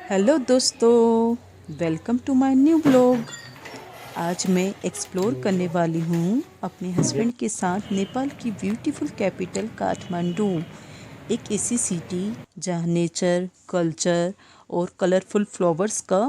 Hello दोस्तों, welcome to my new blog. आज मैं एक्सप्लोर करने वाली हूँ अपने हस्बैंड के साथ नेपाल की ब्यूटीफुल कैपिटल काठमांडू। एक ऐसी सिटी जहाँ नेचर, कल्चर और कलरफुल फ्लावर्स का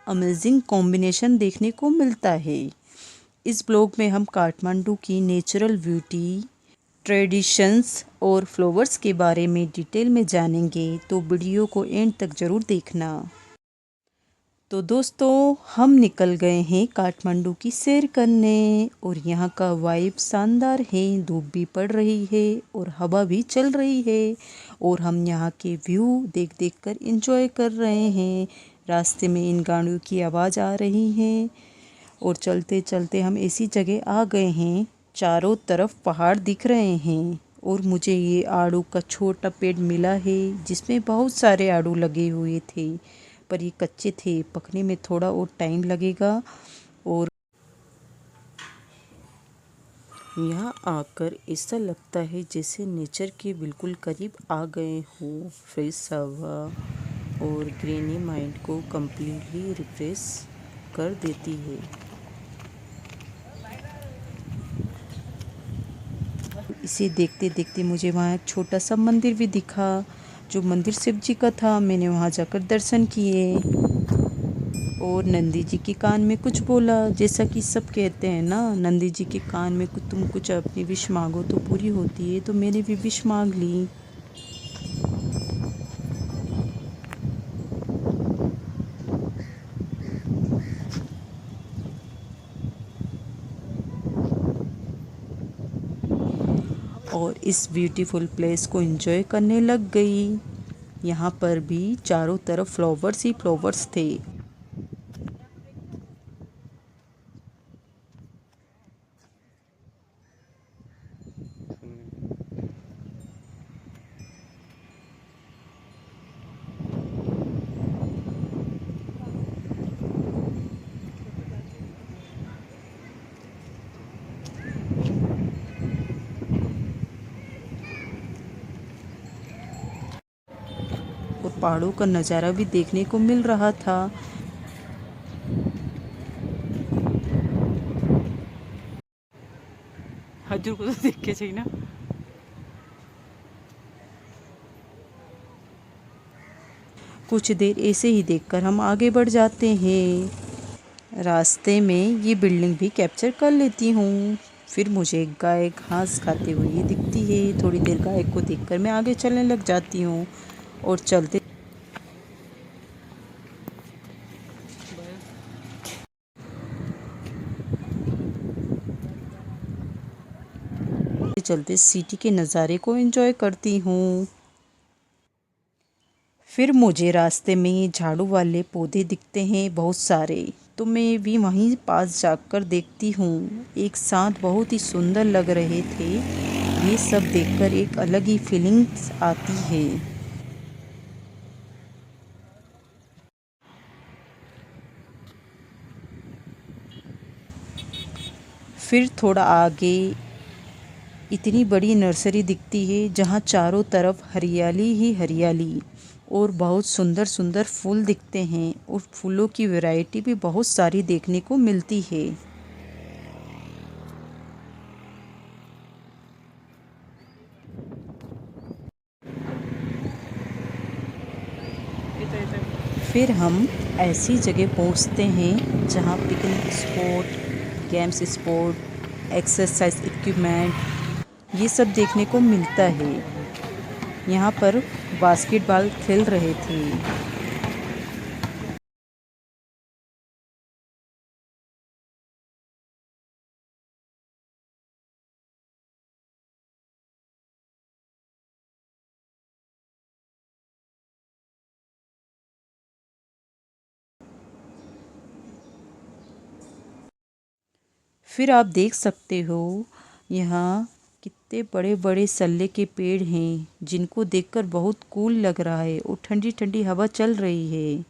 अमेजिंग कॉम्बिनेशन देखने को मिलता है। इस ब्लॉग में हम काठमांडू की नेचुरल ब्यूटी, ट्रेडिशंस और फ्लावर्स के बारे में डिटेल में जानेंगे, तो वीडियो को एंड तक ज़रूर देखना। तो दोस्तों, हम निकल गए हैं काठमांडू की सैर करने और यहाँ का वाइब शानदार है। धूप भी पड़ रही है और हवा भी चल रही है और हम यहाँ के व्यू देख देख कर इंजॉय कर रहे हैं। रास्ते में इन गाड़ियों की आवाज़ आ रही है और चलते चलते हम ऐसी जगह आ गए हैं, चारों तरफ पहाड़ दिख रहे हैं और मुझे ये आड़ू का छोटा पेड़ मिला है जिसमें बहुत सारे आड़ू लगे हुए थे, पर ये कच्चे थे, पकने में थोड़ा और टाइम लगेगा। और यहाँ आकर ऐसा लगता है जैसे नेचर के बिल्कुल करीब आ गए हो। फ्रेश हवा और ग्रीनी माइंड को कम्प्लीटली रिफ्रेश कर देती है। इसे देखते देखते मुझे वहाँ एक छोटा सा मंदिर भी दिखा, जो मंदिर शिव जी का था। मैंने वहाँ जाकर दर्शन किए और नंदी जी के कान में कुछ बोला। जैसा कि सब कहते हैं ना, नंदी जी के कान में कुछ तुम कुछ अपनी विश मांगो तो पूरी होती है, तो मैंने भी विश मांग ली। और इस ब्यूटीफुल प्लेस को एंजॉय करने लग गई। यहाँ पर भी चारों तरफ फ्लावर्स ही फ्लावर्स थे। और पहाड़ों का नज़ारा भी देखने को मिल रहा था। हजूर को तो देख के चाहिए ना। कुछ देर ऐसे ही देखकर हम आगे बढ़ जाते हैं। रास्ते में ये बिल्डिंग भी कैप्चर कर लेती हूँ। फिर मुझे एक गाय घास खाते हुए ये दिखती है। थोड़ी देर गाय को देखकर मैं आगे चलने लग जाती हूँ और चलते चलते सिटी के नज़ारे को एंजॉय करती हूँ। फिर मुझे रास्ते में झाड़ू वाले पौधे दिखते हैं बहुत सारे, तो मैं भी वहीं पास जाकर देखती हूँ। एक साथ बहुत ही सुंदर लग रहे थे। ये सब देखकर एक अलग ही फीलिंग्स आती है। फिर थोड़ा आगे इतनी बड़ी नर्सरी दिखती है जहाँ चारों तरफ हरियाली ही हरियाली और बहुत सुंदर सुंदर फूल दिखते हैं और फूलों की वैरायटी भी बहुत सारी देखने को मिलती है। फिर हम ऐसी जगह पहुंचते हैं जहां picnic spot, games spot, exercise equipment ये सब देखने को मिलता है। यहाँ पर बास्केटबॉल खेल रहे थे। फिर आप देख सकते हो यहाँ कितने बड़े बड़े सल्ले के पेड़ हैं, जिनको देखकर बहुत कूल लग रहा है और ठंडी ठंडी हवा चल रही है।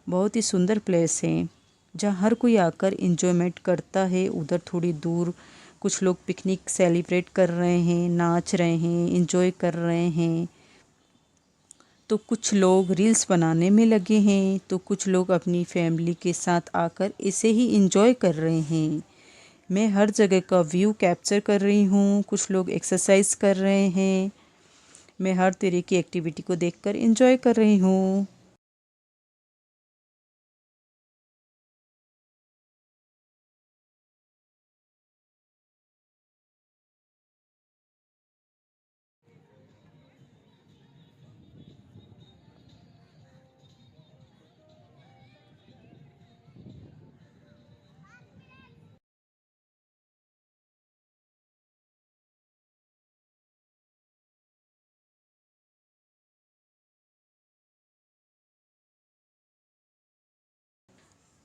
बहुत ही सुंदर प्लेस है जहाँ हर कोई आकर एंजॉयमेंट करता है। उधर थोड़ी दूर कुछ लोग पिकनिक सेलिब्रेट कर रहे हैं, नाच रहे हैं, एंजॉय कर रहे हैं। तो कुछ लोग रील्स बनाने में लगे हैं, तो कुछ लोग अपनी फैमिली के साथ आकर इसे ही एंजॉय कर रहे हैं। मैं हर जगह का व्यू कैप्चर कर रही हूँ। कुछ लोग एक्सरसाइज कर रहे हैं। मैं हर तरह की एक्टिविटी को देखकर एंजॉय कर रही हूँ।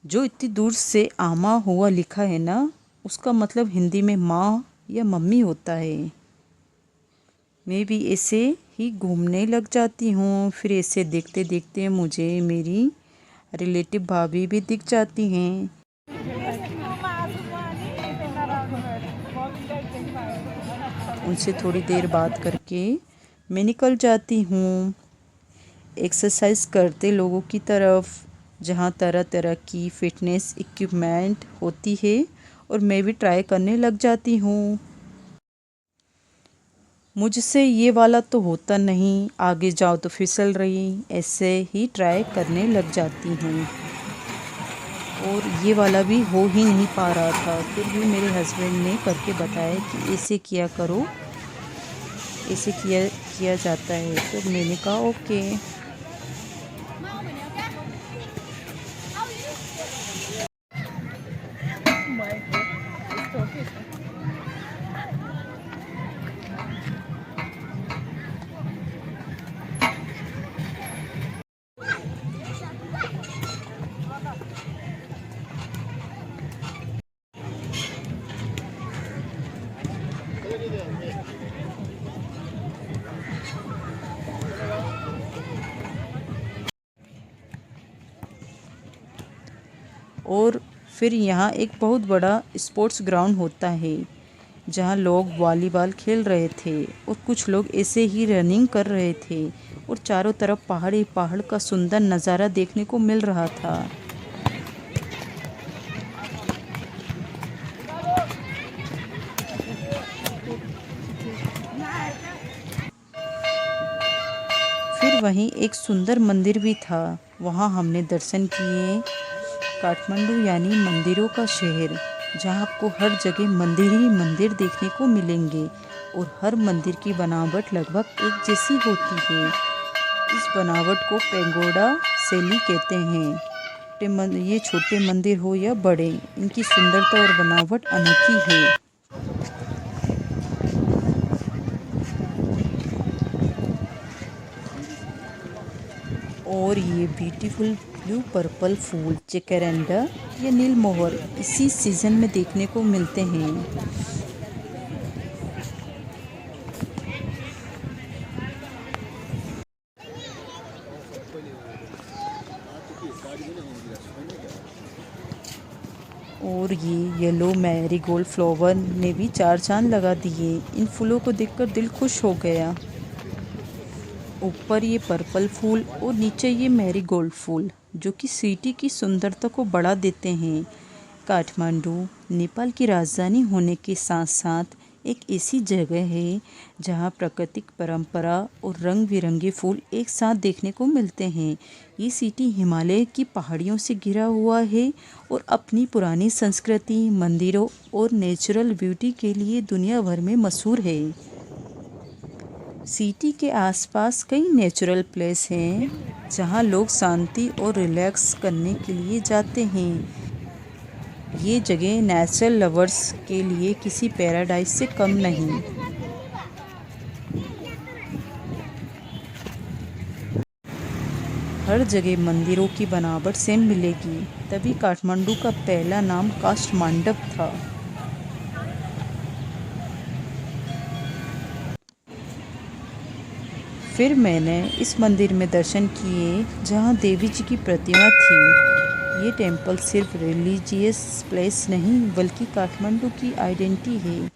जो इतनी दूर से आमा हुआ लिखा है ना, उसका मतलब हिंदी में माँ या मम्मी होता है। मैं भी ऐसे ही घूमने लग जाती हूँ। फिर ऐसे देखते देखते मुझे मेरी रिलेटिव भाभी भी दिख जाती हैं। उनसे थोड़ी देर बात करके मैं निकल जाती हूँ एक्सरसाइज करते लोगों की तरफ, जहाँ तरह तरह की फ़िटनेस इक्विपमेंट होती है और मैं भी ट्राई करने लग जाती हूँ। मुझसे ये वाला तो होता नहीं, आगे जाओ तो फिसल रही, ऐसे ही ट्राई करने लग जाती हूँ। और ये वाला भी हो ही नहीं पा रहा था। फिर भी मेरे हस्बैंड ने करके बताया कि ऐसे किया करो, ऐसे किया जाता है। तो मैंने कहा ओके। और फिर यहाँ एक बहुत बड़ा स्पोर्ट्स ग्राउंड होता है, जहाँ लोग वॉलीबॉल खेल रहे थे और कुछ लोग ऐसे ही रनिंग कर रहे थे और चारों तरफ पहाड़ ही पहाड़ का सुंदर नज़ारा देखने को मिल रहा था। फिर वहीं एक सुंदर मंदिर भी था, वहाँ हमने दर्शन किए। काठमांडू यानी मंदिरों का शहर, जहाँ आपको हर जगह मंदिर ही मंदिर देखने को मिलेंगे और हर मंदिर की बनावट लगभग एक जैसी होती है। इस बनावट को पेगोडा शैली कहते हैं। ये छोटे मंदिर हो या बड़े, इनकी सुंदरता और बनावट अनोखी है। और ये ब्यूटीफुल ब्लू पर्पल फूल जैकरेंडा या नीलमोहर इसी सीज़न में देखने को मिलते हैं। और ये येलो मैरीगोल्ड फ्लावर ने भी चार चांद लगा दिए। इन फूलों को देखकर दिल खुश हो गया। ऊपर ये पर्पल फूल और नीचे ये मैरीगोल्ड फूल, जो कि सिटी की सुंदरता को बढ़ा देते हैं। काठमांडू नेपाल की राजधानी होने के साथ साथ एक ऐसी जगह है जहाँ प्राकृतिक परंपरा और रंग बिरंगे फूल एक साथ देखने को मिलते हैं। ये सिटी हिमालय की पहाड़ियों से घिरा हुआ है और अपनी पुरानी संस्कृति, मंदिरों और नेचुरल ब्यूटी के लिए दुनिया भर में मशहूर है। सिटी के आसपास कई नेचुरल प्लेस हैं जहाँ लोग शांति और रिलैक्स करने के लिए जाते हैं। ये जगह नेचुरल लवर्स के लिए किसी पैराडाइज से कम नहीं। हर जगह मंदिरों की बनावट सेम मिलेगी, तभी काठमांडू का पहला नाम काष्ठमांडव था। फिर मैंने इस मंदिर में दर्शन किए जहाँ देवी जी की प्रतिमा थी। ये टेम्पल सिर्फ रिलीजियस प्लेस नहीं बल्कि काठमांडू की आइडेंटिटी है।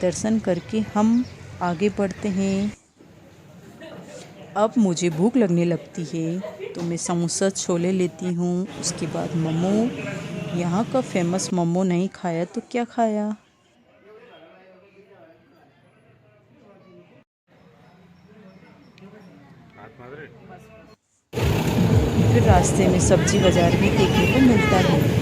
दर्शन करके हम आगे बढ़ते हैं। अब मुझे भूख लगने लगती है तो मैं समोसा छोले लेती हूँ। उसके बाद मोमो। यहाँ का फेमस मोमो नहीं खाया तो क्या खाया। फिर रास्ते में सब्जी बाज़ार भी देखने को मिलता है।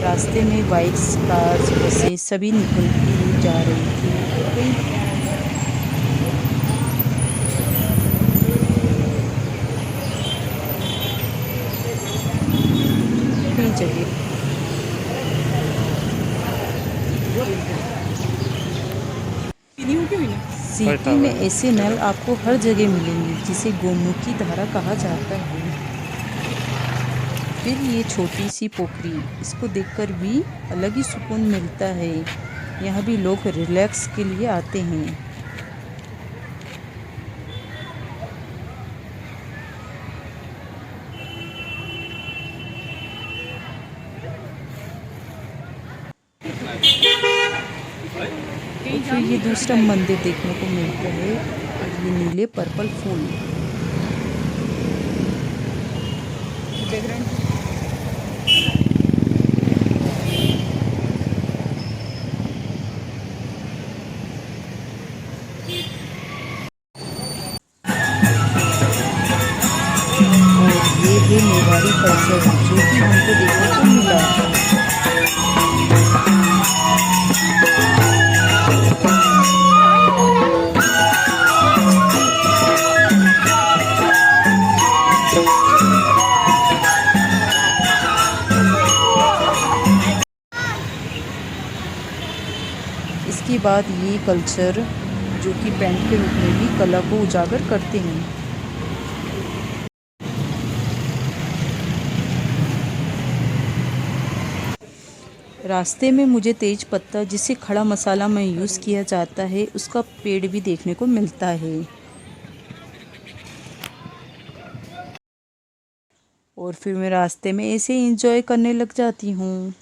रास्ते में बाइक्स, कार्स, बसें सभी निकलती जा रही थी। कई जगह सिटी में ऐसे नल आपको हर जगह मिलेंगे जिसे गोमुखी धारा कहा जाता है। फिर ये छोटी सी पोखरी, इसको देखकर भी अलग ही सुकून मिलता है। यहाँ भी लोग रिलैक्स के लिए आते हैं। फिर ये दूसरा मंदिर देखने को मिलता है और ये नीले पर्पल फूल। और ये है मेवाड़ी कल्चर जो कि हमको देखने को मिला है। इसके बाद ये कल्चर जो कि पेंट के रूप में भी कला को उजागर करते हैं। रास्ते में मुझे तेज पत्ता, जिसे खड़ा मसाला में यूज़ किया जाता है, उसका पेड़ भी देखने को मिलता है। और फिर मैं रास्ते में ऐसे एंजॉय करने लग जाती हूँ।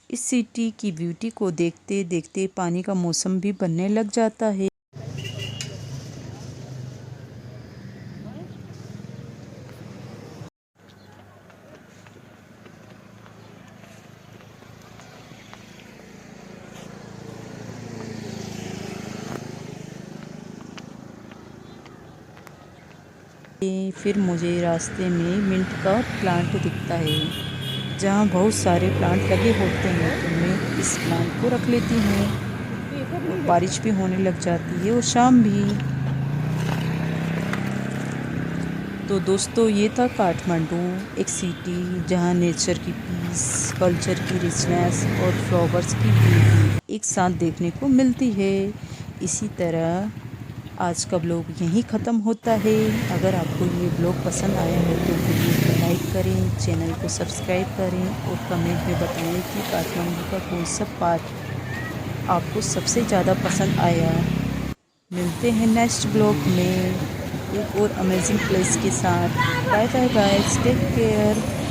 इस सिटी की ब्यूटी को देखते देखते पानी का मौसम भी बनने लग जाता है। फिर मुझे रास्ते में मिंट का प्लांट दिखता है जहाँ बहुत सारे प्लांट लगे होते हैं, तो मैं इस प्लांट को रख लेती हूँ। और बारिश भी होने लग जाती है और शाम भी। तो दोस्तों, ये था काठमांडू, एक सिटी जहाँ नेचर की पीस, कल्चर की रिचनेस और फ्लावर्स की ब्यूटी एक साथ देखने को मिलती है। इसी तरह आज का ब्लॉग यहीं ख़त्म होता है। अगर आपको ये ब्लॉग पसंद आया है तो वीडियो को लाइक करें, चैनल को सब्सक्राइब करें और कमेंट में बताएं कि काठमांडू का कौन सा पार्ट आपको सबसे ज़्यादा पसंद आया। मिलते हैं नेक्स्ट ब्लॉग में एक और अमेजिंग प्लेस के साथ। Bye bye guys, take care.